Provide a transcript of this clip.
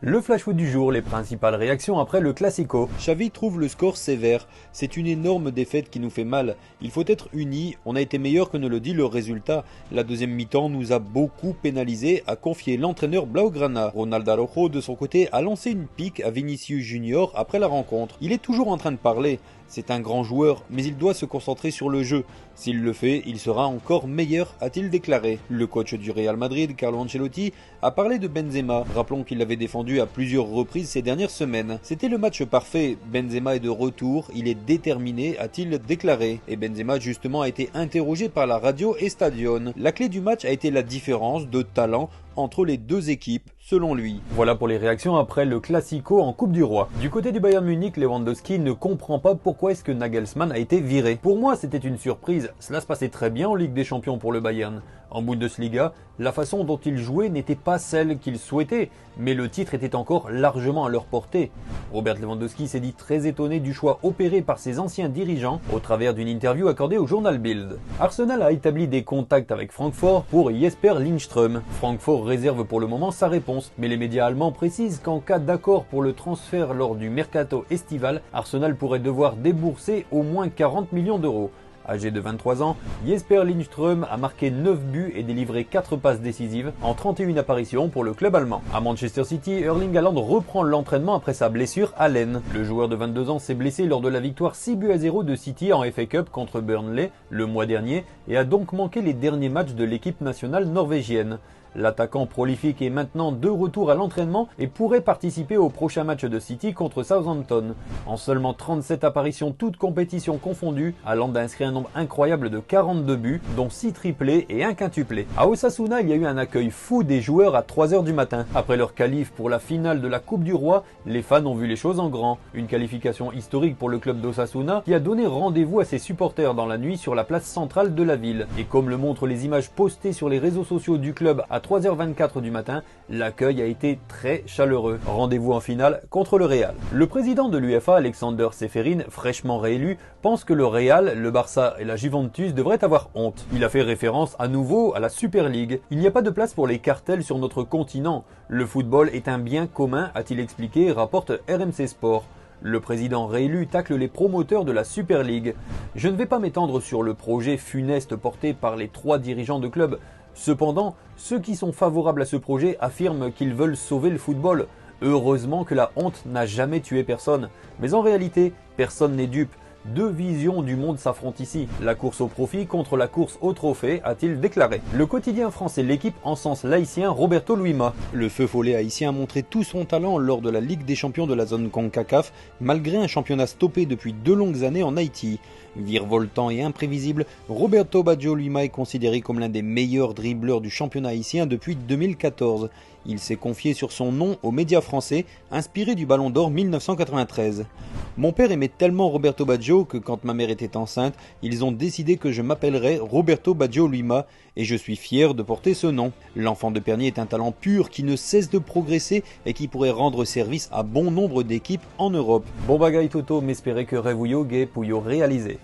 Le flash foot du jour, les principales réactions après le Classico. Xavi trouve le score sévère. C'est une énorme défaite qui nous fait mal. Il faut être unis. On a été meilleur que ne le dit le résultat. La deuxième mi-temps nous a beaucoup pénalisé, a confié l'entraîneur Blaugrana. Ronald Araujo, de son côté, a lancé une pique à Vinicius Junior après la rencontre. Il est toujours en train de parler. C'est un grand joueur, mais il doit se concentrer sur le jeu. S'il le fait, il sera encore meilleur, a-t-il déclaré. Le coach du Real Madrid, Carlo Ancelotti, a parlé de Benzema. Rappelons qu'il l'avait défendu à plusieurs reprises ces dernières semaines. C'était le match parfait. Benzema est de retour, il est déterminé, a-t-il déclaré. Et Benzema justement a été interrogé par la radio Estadion. La clé du match a été la différence de talent entre les deux équipes, selon lui. Voilà pour les réactions après le Classico en Coupe du Roi. Du côté du Bayern Munich, Lewandowski ne comprend pas pourquoi est-ce que Nagelsmann a été viré. Pour moi, c'était une surprise. Cela se passait très bien en Ligue des Champions pour le Bayern. En Bundesliga, la façon dont il jouait n'était pas celle qu'il souhaitait, mais le titre était encore largement à leur portée. Robert Lewandowski s'est dit très étonné du choix opéré par ses anciens dirigeants au travers d'une interview accordée au journal Bild. Arsenal a établi des contacts avec Francfort pour Jesper Lindström. Francfort réserve pour le moment sa réponse, mais les médias allemands précisent qu'en cas d'accord pour le transfert lors du mercato estival, Arsenal pourrait devoir débourser au moins 40 millions d'euros. Âgé de 23 ans, Jesper Lindström a marqué 9 buts et délivré 4 passes décisives en 31 apparitions pour le club allemand. À Manchester City, Erling Haaland reprend l'entraînement après sa blessure à l'aine. Le joueur de 22 ans s'est blessé lors de la victoire 6-0 de City en FA Cup contre Burnley le mois dernier et a donc manqué les derniers matchs de l'équipe nationale norvégienne. L'attaquant prolifique est maintenant de retour à l'entraînement et pourrait participer au prochain match de City contre Southampton. En seulement 37 apparitions toutes compétitions confondues, Haaland a inscrit un nombre incroyable de 42 buts, dont 6 triplés et 1 quintuplé. À Osasuna, il y a eu un accueil fou des joueurs à 3 h du matin. Après leur qualif pour la finale de la Coupe du Roi, les fans ont vu les choses en grand. Une qualification historique pour le club d'Osasuna qui a donné rendez-vous à ses supporters dans la nuit sur la place centrale de la ville. Et comme le montrent les images postées sur les réseaux sociaux du club à 3h24 du matin, l'accueil a été très chaleureux. Rendez-vous en finale contre le Real. Le président de l'UEFA, Alexander Ceferin, fraîchement réélu, pense que le Real, le Barça et la Juventus devraient avoir honte. Il a fait référence à nouveau à la Super League. Il n'y a pas de place pour les cartels sur notre continent. Le football est un bien commun, a-t-il expliqué, rapporte RMC Sport. Le président réélu tacle les promoteurs de la Super League. Je ne vais pas m'étendre sur le projet funeste porté par les 3 dirigeants de club. Cependant, ceux qui sont favorables à ce projet affirment qu'ils veulent sauver le football. Heureusement que la honte n'a jamais tué personne. Mais en réalité, personne n'est dupe. 2 visions du monde s'affrontent ici. La course au profit contre la course au trophée, a-t-il déclaré. Le quotidien français L'Équipe encense l'haïtien Roberto Luima. Le feu follet haïtien a montré tout son talent lors de la Ligue des champions de la zone CONCACAF, malgré un championnat stoppé depuis 2 longues années en Haïti. Virevoltant et imprévisible, Roberto Baggio Luima est considéré comme l'un des meilleurs dribbleurs du championnat haïtien depuis 2014. Il s'est confié sur son nom aux médias français, inspiré du Ballon d'Or 1993. Mon père aimait tellement Roberto Baggio que quand ma mère était enceinte, ils ont décidé que je m'appellerais Roberto Baggio Luima et je suis fier de porter ce nom. L'enfant de Pernier est un talent pur qui ne cesse de progresser et qui pourrait rendre service à bon nombre d'équipes en Europe. Bon bagaille Toto, m'espérer que rêve ou yoga pour réaliser.